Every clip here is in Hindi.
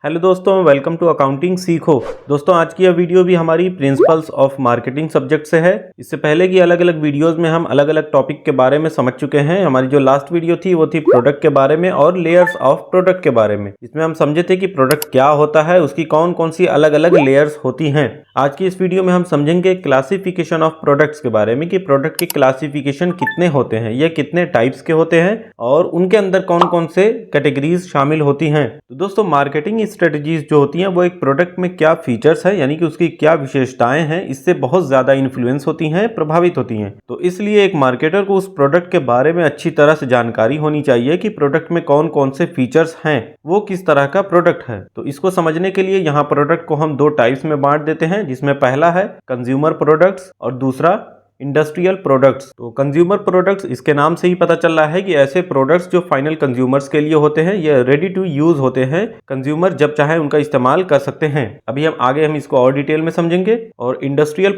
हेलो दोस्तों, वेलकम टू अकाउंटिंग सीखो। दोस्तों, आज की यह वीडियो भी हमारी प्रिंसिपल्स ऑफ मार्केटिंग सब्जेक्ट से है। इससे पहले की अलग अलग वीडियोस में हम अलग अलग टॉपिक के बारे में समझ चुके हैं। हमारी जो लास्ट वीडियो थी वो थी प्रोडक्ट के बारे में और लेयर्स ऑफ प्रोडक्ट के बारे में। इसमें हम समझे थे कि प्रोडक्ट क्या होता है, उसकी कौन कौन सी अलग अलग लेयर्स होती हैं। आज की इस वीडियो में हम समझेंगे क्लासिफिकेशन ऑफ प्रोडक्ट्स के बारे में कि प्रोडक्ट के क्लासिफिकेशन कितने होते हैं, ये कितने टाइप्स के होते हैं और उनके अंदर कौन कौन से कैटेगरीज शामिल होती हैं। तो दोस्तों, मार्केटिंग स्ट्रेटजीज जो होती हैं वो एक प्रोडक्ट में क्या फीचर्स है, यानी कि उसकी क्या विशेषताएं हैं, इससे बहुत ज्यादा इन्फ्लुएंस होती हैं, प्रभावित होती हैं। तो इसलिए एक मार्केटर को उस प्रोडक्ट के बारे में अच्छी तरह से जानकारी होनी चाहिए कि प्रोडक्ट में कौन कौन से फीचर्स हैं, वो किस तरह का प्रोडक्ट है। तो इसको समझने के लिए यहाँ प्रोडक्ट को हम दो टाइप्स में बांट देते हैं, जिसमें पहला है कंज्यूमर प्रोडक्ट्स और दूसरा इंडस्ट्रियल प्रोडक्ट्स। तो कंज्यूमर प्रोडक्ट्स, इसके नाम से ही पता चल रहा है कि ऐसे प्रोडक्ट्स जो फाइनल कंज्यूमर्स के लिए होते हैं, ये रेडी टू यूज होते हैं, कंज्यूमर जब चाहे उनका इस्तेमाल कर सकते हैं। अभी हम इसको और डिटेल में समझेंगे। और इंडस्ट्रियल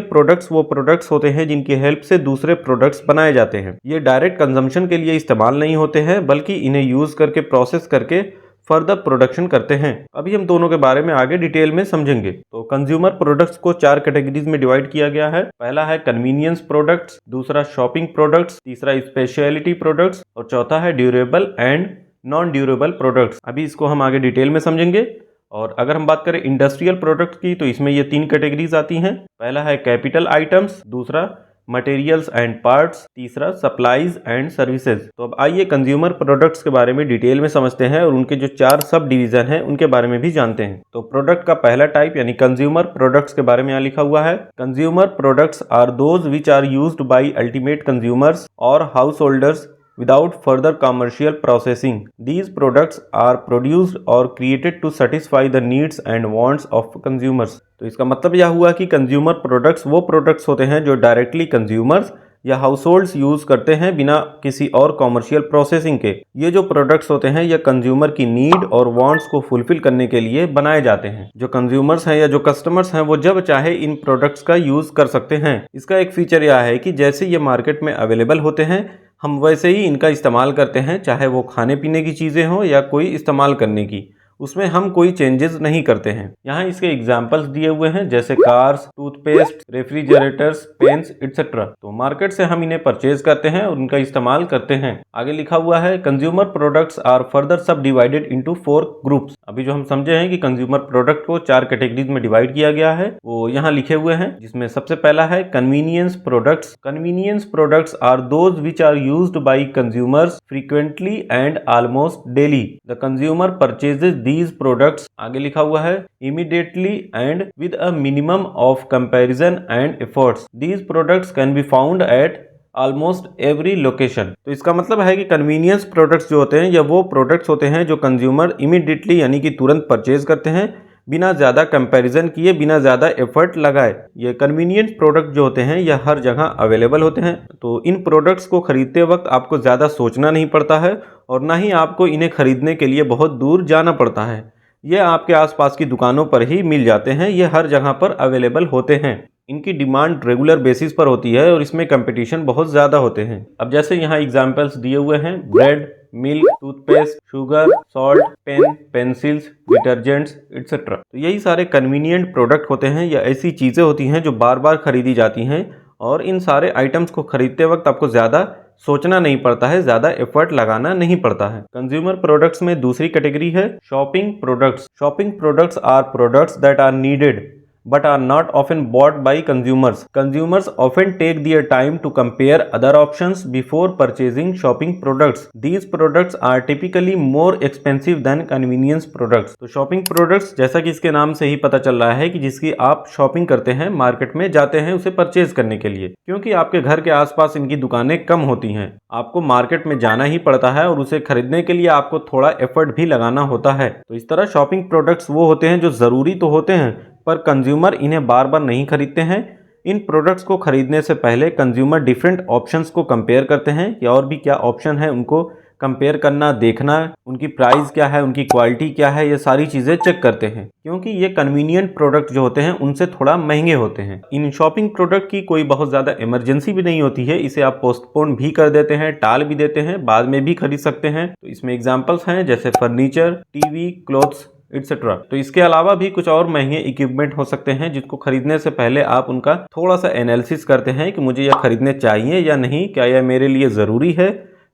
प्रोडक्ट्स वो प्रोडक्ट्स होते हैं जिनकी हेल्प से दूसरे प्रोडक्ट्स बनाए जाते हैं। ये डायरेक्ट कंजम्पशन के लिए इस्तेमाल नहीं होते हैं, बल्कि इन्हें यूज करके, प्रोसेस करके फर्दर प्रोडक्शन करते हैं। अभी हम दोनों के बारे में आगे डिटेल में समझेंगे। तो कंज्यूमर प्रोडक्ट्स को चार कैटेगरीज में डिवाइड किया गया है। पहला है कन्वीनियंस प्रोडक्ट्स, दूसरा शॉपिंग प्रोडक्ट्स, तीसरा स्पेशलिटी प्रोडक्ट्स और चौथा है durable and non durable products. अभी इसको हम आगे डिटेल में समझेंगे। और अगर हम बात करें इंडस्ट्रियल प्रोडक्ट्स की, तो इसमें ये तीन कैटेगरीज आती हैं। पहला है कैपिटल आइटम्स, दूसरा मटेरियल्स एंड पार्ट्स, तीसरा सप्लाईज एंड सर्विसेज। तो अब आइए कंज्यूमर प्रोडक्ट्स के बारे में डिटेल में समझते हैं और उनके जो चार सब डिवीजन हैं उनके बारे में भी जानते हैं। तो प्रोडक्ट का पहला टाइप यानी कंज्यूमर प्रोडक्ट्स के बारे में यहाँ लिखा हुआ है, consumer products are those which are used by ultimate consumers और householders without further commercial processing. These products are produced or created to satisfy the needs and wants of consumers. तो इसका मतलब यह हुआ कि कंज्यूमर प्रोडक्ट्स वो प्रोडक्ट्स होते हैं जो डायरेक्टली कंज्यूमर्स या हाउस होल्ड्स यूज करते हैं बिना किसी और कॉमर्शियल प्रोसेसिंग के। ये जो प्रोडक्ट्स होते हैं ये कंज्यूमर की नीड और वांट्स को फुलफिल करने के लिए बनाए जाते हैं। जो कंज्यूमर्स हैं या जो कस्टमर्स हैं वो जब चाहे इन प्रोडक्ट्स का यूज कर सकते हैं। इसका एक फीचर यह है कि जैसे ये मार्केट में अवेलेबल होते हैं, हम वैसे ही इनका इस्तेमाल करते हैं, चाहे वो खाने पीने की चीज़ें हों या कोई इस्तेमाल करने की, उसमें हम कोई चेंजेस नहीं करते हैं। यहाँ इसके एग्जाम्पल्स दिए हुए हैं, जैसे cars, toothpaste, refrigerators, pens etcetera. तो मार्केट से हम इन्हें परचेज करते हैं और उनका इस्तेमाल करते हैं। आगे लिखा हुआ है कंज्यूमर प्रोडक्ट्स आर फर्दर सब डिवाइडेड इनटू 4 ग्रुप्स। अभी जो हम समझे हैं कि कंज्यूमर प्रोडक्ट को 4 कैटेगरीज में डिवाइड किया गया है, वो यहाँ लिखे हुए हैं, जिसमें सबसे पहला है convenience products. Convenience products are those which are used by consumers frequently and almost daily. The consumer purchases these products, आगे लिखा हुआ है, immediately and with a minimum of comparison and efforts. These products can be found at almost every location. तो इसका मतलब है कि कन्वीनियंस प्रोडक्ट्स जो होते हैं या वो प्रोडक्ट्स होते हैं जो कंज्यूमर इमीडिएटली यानी कि तुरंत परचेज करते हैं, बिना ज़्यादा कंपैरिजन किए, बिना ज़्यादा एफर्ट लगाए। ये कन्वीनियंट प्रोडक्ट जो होते हैं यह हर जगह अवेलेबल होते हैं। तो इन प्रोडक्ट्स को खरीदते वक्त आपको ज़्यादा सोचना नहीं पड़ता है और ना ही आपको इन्हें खरीदने के लिए बहुत दूर जाना पड़ता है। ये आपके आसपास की दुकानों पर ही मिल जाते हैं, ये हर जगह पर अवेलेबल होते हैं। इनकी डिमांड रेगुलर बेसिस पर होती है और इसमें कंपटीशन बहुत ज़्यादा होते हैं। अब जैसे यहाँ एग्जाम्पल्स दिए हुए हैं, bread, milk, toothpaste, sugar, salt, pen, pencils, detergents etcetera. तो यही सारे कन्वीनियंट प्रोडक्ट होते हैं या ऐसी चीज़ें होती हैं जो बार बार खरीदी जाती हैं और इन सारे आइटम्स को खरीदते वक्त आपको ज़्यादा सोचना नहीं पड़ता है, ज़्यादा एफर्ट लगाना नहीं पड़ता है। कंज्यूमर प्रोडक्ट्स में दूसरी कैटेगरी है shopping products. Shopping products are products that are needed but are not often bought by consumers. Consumers often take their time to compare other options before purchasing shopping products. These products are typically more expensive than convenience products. तो shopping products, जैसा कि इसके नाम से ही पता चल रहा है कि जिसकी आप शॉपिंग करते हैं, मार्केट में जाते हैं उसे परचेज करने के लिए, क्योंकि आपके घर के आसपास इनकी दुकानें कम होती हैं। आपको मार्केट में जाना ही पड़ता है और उसे खरीदने के लिए आपको थोड़ा एफर्ट भी लगाना होता है। तो इस तरह शॉपिंग प्रोडक्ट्स वो होते हैं जो ज़रूरी तो होते हैं पर कंज्यूमर इन्हें बार बार नहीं खरीदते हैं। इन प्रोडक्ट्स को खरीदने से पहले कंज्यूमर डिफरेंट ऑप्शंस को कंपेयर करते हैं कि और भी क्या ऑप्शन है उनको कंपेयर करना, देखना, उनकी प्राइस क्या है, उनकी क्वालिटी क्या है, ये सारी चीज़ें चेक करते हैं, क्योंकि ये कन्वीनियंट प्रोडक्ट जो होते हैं उनसे थोड़ा महंगे होते हैं। इन शॉपिंग प्रोडक्ट की कोई बहुत ज़्यादा इमरजेंसी भी नहीं होती है, इसे आप पोस्टपोन भी कर देते हैं, टाल भी देते हैं, बाद में भी खरीद सकते हैं। तो इसमें एग्जाम्पल्स हैं जैसे फर्नीचर, टीवी, क्लोथ्स एटसेट्रा। तो इसके अलावा भी कुछ और महंगे इक्विपमेंट हो सकते हैं जिसको खरीदने से पहले आप उनका थोड़ा सा एनालिसिस करते हैं कि मुझे यह खरीदने चाहिए या नहीं, क्या यह मेरे लिए ज़रूरी है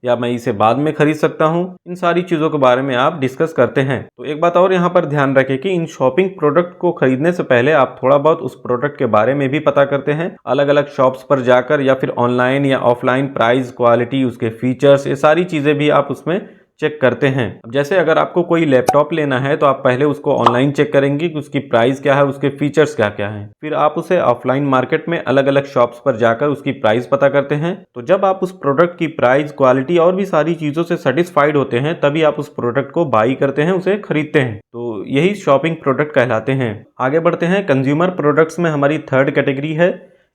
या मैं इसे बाद में खरीद सकता हूं। इन सारी चीज़ों के बारे में आप डिस्कस करते हैं। तो एक बात और यहाँ पर ध्यान रखें कि इन शॉपिंग प्रोडक्ट को खरीदने से पहले आप थोड़ा बहुत उस प्रोडक्ट के बारे में भी पता करते हैं, अलग अलग शॉप्स पर जाकर या फिर ऑनलाइन या ऑफलाइन, प्राइस, क्वालिटी, उसके फीचर्स, ये सारी चीज़ें भी आप उसमें चेक करते हैं। अब जैसे अगर आपको कोई लैपटॉप लेना है तो आप पहले उसको ऑनलाइन चेक करेंगे कि उसकी प्राइस क्या है, उसके फीचर्स क्या क्या हैं। फिर आप उसे ऑफलाइन मार्केट में अलग अलग शॉप्स पर जाकर उसकी प्राइस पता करते हैं। तो जब आप उस प्रोडक्ट की प्राइस, क्वालिटी और भी सारी चीज़ों से सेटिस्फाइड होते हैं तभी आप उस प्रोडक्ट को बाई करते हैं, उसे खरीदते हैं। तो यही शॉपिंग प्रोडक्ट कहलाते हैं। आगे बढ़ते हैं। कंज्यूमर प्रोडक्ट्स में हमारी थर्ड कैटेगरी है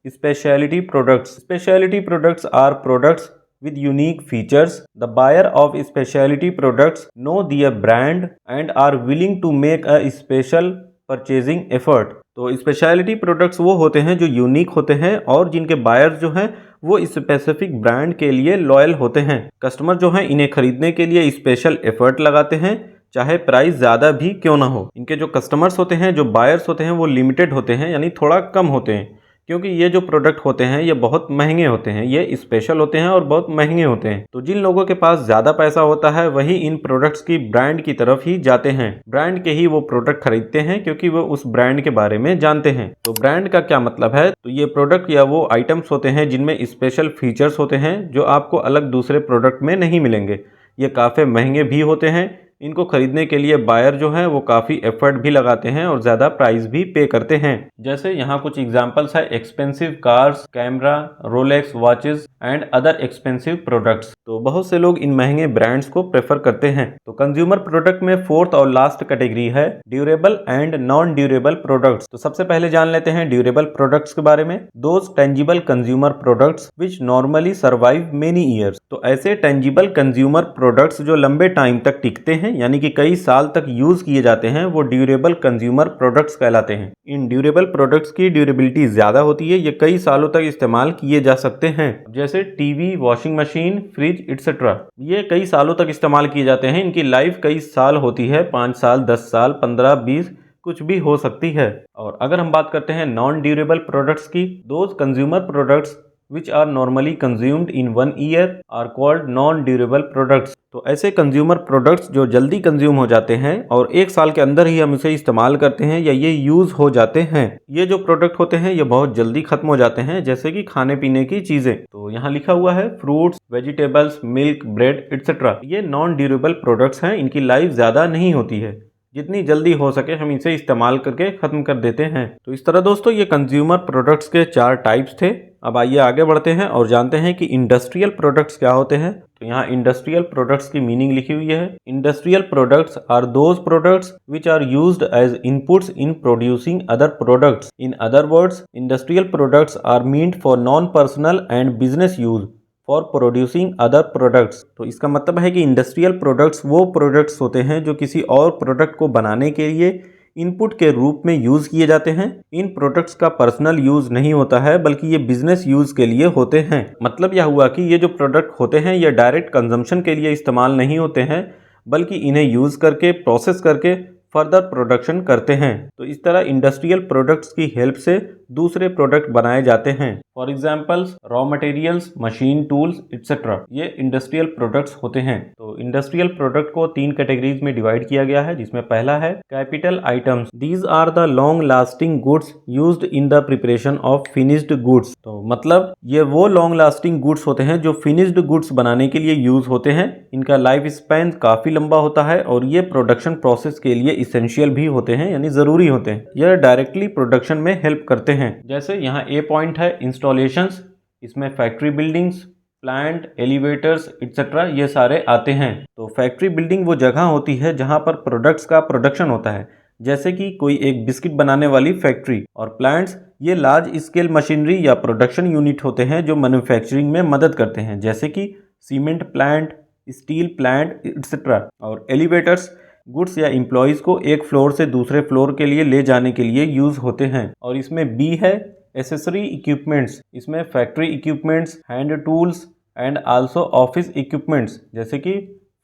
speciality products. Speciality products are products with unique features. The buyer of specialty products know their brand and are willing to make a special purchasing effort. तो स्पेशलिटी प्रोडक्ट्स वो होते हैं जो यूनिक होते हैं और जिनके बायर्स जो हैं वो स्पेसिफिक ब्रांड के लिए लॉयल होते हैं। कस्टमर जो हैं इन्हें खरीदने के लिए स्पेशल एफर्ट लगाते हैं, चाहे प्राइस ज़्यादा भी क्यों ना हो। इनके जो कस्टमर्स होते हैं, जो बायर्स होते हैं, वो लिमिटेड होते हैं, यानी थोड़ा कम होते हैं, क्योंकि ये जो प्रोडक्ट होते हैं ये बहुत महंगे होते हैं, ये स्पेशल होते हैं और बहुत महंगे होते हैं। तो जिन लोगों के पास ज़्यादा पैसा होता है वही इन प्रोडक्ट्स की ब्रांड की तरफ ही जाते हैं, ब्रांड के ही वो प्रोडक्ट खरीदते हैं क्योंकि वो उस ब्रांड के बारे में जानते हैं। तो ब्रांड का क्या मतलब है? तो ये प्रोडक्ट या वो आइटम्स होते हैं जिनमें स्पेशल फीचर्स होते हैं जो आपको अलग दूसरे प्रोडक्ट में नहीं मिलेंगे। ये काफ़ी महंगे भी होते हैं। इनको खरीदने के लिए बायर जो है वो काफ़ी एफर्ट भी लगाते हैं और ज़्यादा प्राइस भी पे करते हैं। जैसे यहाँ कुछ एग्जांपल्स है, expensive cars, camera, Rolex watches and other expensive products. तो बहुत से लोग इन महंगे ब्रांड्स को प्रेफर करते हैं। तो कंज्यूमर प्रोडक्ट में फोर्थ और लास्ट कैटेगरी है durable and non durable products. तो सबसे पहले जान लेते हैं ड्यूरेबल प्रोडक्ट्स के बारे में। Those tangible consumer products which normally survive many years. तो ऐसे टेंजिबल कंज्यूमर प्रोडक्ट्स जो लंबे टाइम तक टिकते हैं, यानी कि कई साल तक यूज किए जाते हैं, वो ड्यूरेबल कंज्यूमर प्रोडक्ट्स कहलाते हैं। इन ड्यूरेबल प्रोडक्ट्स की ड्यूरेबिलिटी ज्यादा होती है, ये कई सालों तक इस्तेमाल किए जा सकते हैं। जैसे TV, washing machine, fridge etcetera, ये कई सालों तक इस्तेमाल किए जाते हैं। इनकी लाइफ कई साल होती है, 5 साल, 10 साल, 15, 20, कुछ भी हो सकती है। और अगर हम बात करते हैं नॉन ड्यूरेबल प्रोडक्ट्स की, those consumer products which are normally consumed in 1 year are called non-durable products। तो ऐसे कंज्यूमर प्रोडक्ट्स जो जल्दी कंज्यूम हो जाते हैं और 1 साल के अंदर ही हम इसे इस्तेमाल करते हैं या ये यूज़ हो जाते हैं, ये जो प्रोडक्ट होते हैं ये बहुत जल्दी खत्म हो जाते हैं, जैसे कि खाने पीने की चीज़ें। तो यहाँ लिखा हुआ है fruits, vegetables, milk, bread etcetera, ये नॉन ड्यूरेबल प्रोडक्ट्स हैं। इनकी लाइफ ज़्यादा नहीं होती है, जितनी जल्दी हो सके हम इसे इस्तेमाल करके ख़त्म कर देते हैं। तो इस तरह दोस्तों ये कंज्यूमर प्रोडक्ट्स के 4 टाइप्स थे। अब आइए आगे बढ़ते हैं और जानते हैं कि इंडस्ट्रियल प्रोडक्ट्स क्या होते हैं। तो यहाँ इंडस्ट्रियल प्रोडक्ट्स की मीनिंग लिखी हुई है। Industrial products are those products which are used as inputs in producing other products. In other words, industrial products are meant for non personal and business use for producing other products. तो इसका मतलब है कि इंडस्ट्रियल प्रोडक्ट्स वो प्रोडक्ट्स होते हैं जो किसी और प्रोडक्ट को बनाने के लिए इनपुट के रूप में यूज़ किए जाते हैं। इन प्रोडक्ट्स का पर्सनल यूज़ नहीं होता है, बल्कि ये बिजनेस यूज़ के लिए होते हैं। मतलब यह हुआ कि ये जो प्रोडक्ट होते हैं ये डायरेक्ट कंजम्पशन के लिए इस्तेमाल नहीं होते हैं, बल्कि इन्हें यूज़ करके, प्रोसेस करके फर्दर प्रोडक्शन करते हैं। तो इस तरह इंडस्ट्रियल प्रोडक्ट्स की हेल्प से दूसरे प्रोडक्ट बनाए जाते हैं। For examples raw materials, machine tools etcetera, ये इंडस्ट्रियल प्रोडक्ट्स होते हैं। तो इंडस्ट्रियल प्रोडक्ट को 3 कैटेगरीज में डिवाइड किया गया है, जिसमें पहला है capital items. These are the long lasting goods used in the preparation of finished goods. तो मतलब ये वो लॉन्ग लास्टिंग गुड्स होते हैं जो फिनिश्ड गुड्स बनाने के लिए यूज होते हैं। इनका लाइफ स्पैन काफी लंबा होता है और ये प्रोडक्शन प्रोसेस के लिए इसेंशियल भी होते हैं, यानी जरूरी होते हैं। यह डायरेक्टली प्रोडक्शन में हेल्प करते हैं। जैसे यहाँ ए पॉइंट है इंस्टॉलेशंस, इसमें factory buildings, plant, elevators etcetera ये सारे आते हैं। तो फैक्ट्री बिल्डिंग वो जगह होती है जहाँ पर प्रोडक्ट्स का प्रोडक्शन होता है, जैसे कि कोई एक बिस्किट बनाने वाली फैक्ट्री। और प्लांट्स ये लार्ज स्केल मशीनरी या प्रोडक्शन यूनिट होते हैं जो मैन्युफैक्चरिंग में मदद करते हैं, जैसे कि cement plant, steel plant etcetera. और एलिवेटर्स गुड्स या एम्प्लॉयज़ को एक फ्लोर से दूसरे फ्लोर के लिए ले जाने के लिए यूज़ होते हैं। और इसमें बी है एसेसरी इक्विपमेंट्स, इसमें factory equipments, hand tools and also office equipments जैसे कि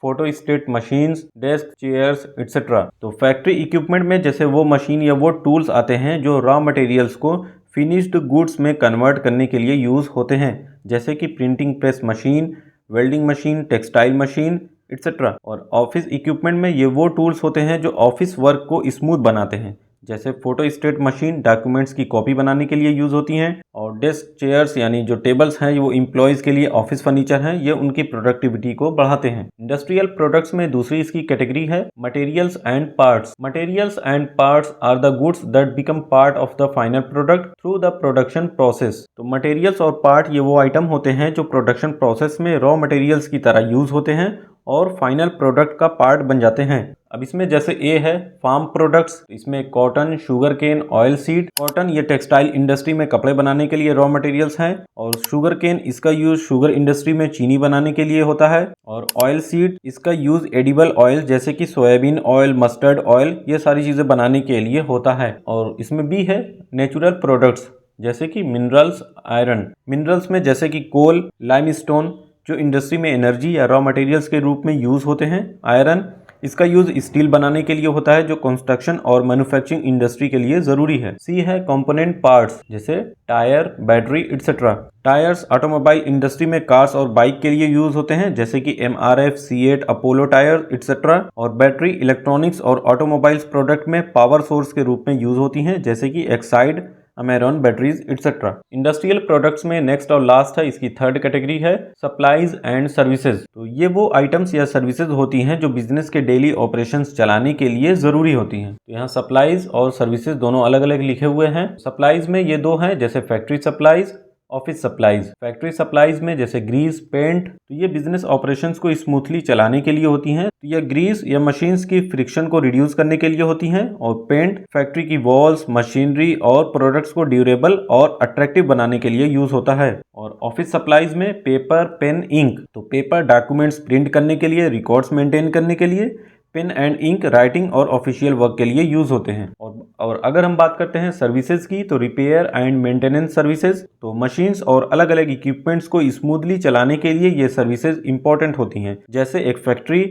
photostat machines, desk, chairs etcetera. तो फैक्ट्री इक्विपमेंट में जैसे वो मशीन या वो टूल्स आते हैं जो रॉ मटेरियल्स को फिनिश्ड गुड्स में कन्वर्ट करने के लिए यूज़ होते हैं, जैसे कि printing press machine, welding machine, textile machine etcetera. और ऑफिस इक्विपमेंट में ये वो टूल्स होते हैं जो ऑफिस वर्क को स्मूथ बनाते हैं, जैसे फोटोस्टेट मशीन डॉक्यूमेंट्स की कॉपी बनाने के लिए यूज़ होती हैं, और डेस्क चेयर्स यानी जो टेबल्स हैं वो एम्प्लॉयज़ के लिए ऑफिस फर्नीचर हैं, ये उनकी प्रोडक्टिविटी को बढ़ाते हैं। इंडस्ट्रियल प्रोडक्ट्स में दूसरी इसकी कैटेगरी है materials and parts. Materials and parts are the goods that become part of the final product through the production process. तो मटेरियल्स और पार्ट ये वो आइटम होते हैं जो प्रोडक्शन प्रोसेस में रॉ मटेरियल्स की तरह यूज होते हैं और फाइनल प्रोडक्ट का पार्ट बन जाते हैं। अब इसमें जैसे ए है फार्म प्रोडक्ट्स, इसमें cotton, sugar cane, oil seed. Cotton ये टेक्सटाइल इंडस्ट्री में कपड़े बनाने के लिए रॉ मटेरियल्स हैं, और शुगर केन इसका यूज शुगर इंडस्ट्री में चीनी बनाने के लिए होता है, और ऑयल सीड इसका यूज एडिबल ऑयल जैसे कि सोयाबीन ऑयल, मस्टर्ड ऑयल, ये सारी चीजें बनाने के लिए होता है। और इसमें बी है नेचुरल प्रोडक्ट्स जैसे कि मिनरल्स, आयरन। मिनरल्स में जैसे कि कोल, लाइमस्टोन जो इंडस्ट्री में एनर्जी या रॉ मटेरियल्स के रूप में यूज होते हैं। आयरन इसका यूज स्टील बनाने के लिए होता है जो कंस्ट्रक्शन और मैन्युफैक्चरिंग इंडस्ट्री के लिए जरूरी है। सी है कंपोनेंट पार्ट्स जैसे tyre, battery etcetera. Tyres automobile industry में कार्स और बाइक के लिए यूज होते हैं जैसे कि MRF, C8, Apollo tyre etcetera. और बैटरी इलेक्ट्रॉनिक्स और ऑटोमोबाइल्स प्रोडक्ट में पावर सोर्स के रूप में यूज होती हैं जैसे कि Exide, Amaron batteries etcetera. Industrial products में नेक्स्ट और लास्ट है, इसकी थर्ड कैटेगरी है सप्लाईज एंड सर्विसेज। तो ये वो आइटम्स या सर्विसेज होती हैं जो बिजनेस के डेली ऑपरेशंस चलाने के लिए जरूरी होती हैं। तो यहाँ सप्लाईज और सर्विसेज दोनों अलग अलग लिखे हुए हैं। सप्लाईज में ये दो हैं जैसे factory supplies, office supplies. Factory supplies में जैसे ग्रीस, पेंट, तो ये बिजनेस ऑपरेशंस को स्मूथली चलाने के लिए होती हैं। तो ये ग्रीस या मशीन्स की फ्रिक्शन को रिड्यूस करने के लिए होती हैं, और पेंट फैक्ट्री की वॉल्स, मशीनरी और प्रोडक्ट्स को ड्यूरेबल और अट्रैक्टिव बनाने के लिए यूज होता है। और ऑफिस सप्लाईज में पेपर, पेन, इंक, तो पेपर डॉक्यूमेंट्स प्रिंट करने के लिए, रिकॉर्ड्स मेंटेन करने के लिए, पेन एंड इंक राइटिंग और ऑफिशियल वर्क के लिए यूज होते हैं। और अगर हम बात करते हैं सर्विसेज की, तो रिपेयर एंड मेंटेनेंस सर्विसेज, तो मशीन्स और अलग अलग इक्विपमेंट्स को स्मूथली चलाने के लिए ये सर्विसेज इंपॉर्टेंट होती हैं। जैसे एक फैक्ट्री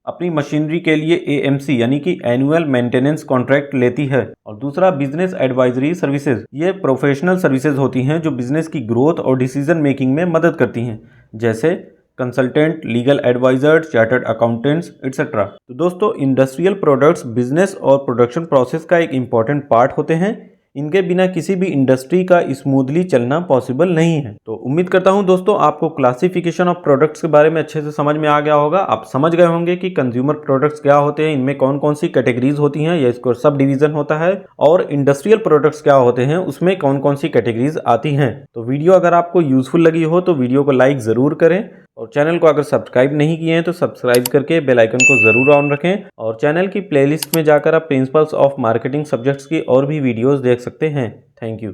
अपनी मशीनरी के लिए AMC यानी कि एनुअल मेंटेनेंस कॉन्ट्रैक्ट लेती है। और दूसरा बिजनेस एडवाइजरी सर्विसेज, ये प्रोफेशनल सर्विसेज होती हैं जो बिजनेस की ग्रोथ और डिसीजन मेकिंग में मदद करती हैं, जैसे consultant, legal advisers, chartered accountants etcetera. तो दोस्तों इंडस्ट्रियल प्रोडक्ट्स बिजनेस और प्रोडक्शन प्रोसेस का एक इम्पॉर्टेंट पार्ट होते हैं। इनके बिना किसी भी इंडस्ट्री का स्मूथली चलना पॉसिबल नहीं है। तो उम्मीद करता हूं दोस्तों आपको क्लासिफिकेशन ऑफ प्रोडक्ट्स के बारे में अच्छे से समझ में आ गया होगा। आप समझ गए होंगे कि कंज्यूमर प्रोडक्ट्स क्या होते हैं, इनमें कौन कौन सी कैटेगरीज होती हैं या इसको सब डिवीजन होता है, और इंडस्ट्रियल प्रोडक्ट्स क्या होते हैं उसमें कौन कौन सी कैटेगरीज आती हैं। तो वीडियो अगर आपको यूजफुल लगी हो तो वीडियो को लाइक ज़रूर करें, और चैनल को अगर सब्सक्राइब नहीं किए हैं तो सब्सक्राइब करके बेल आइकन को ज़रूर ऑन रखें। और चैनल की प्लेलिस्ट में जाकर आप प्रिंसिपल्स ऑफ मार्केटिंग सब्जेक्ट्स की और भी वीडियोस देख सकते हैं। Thank you.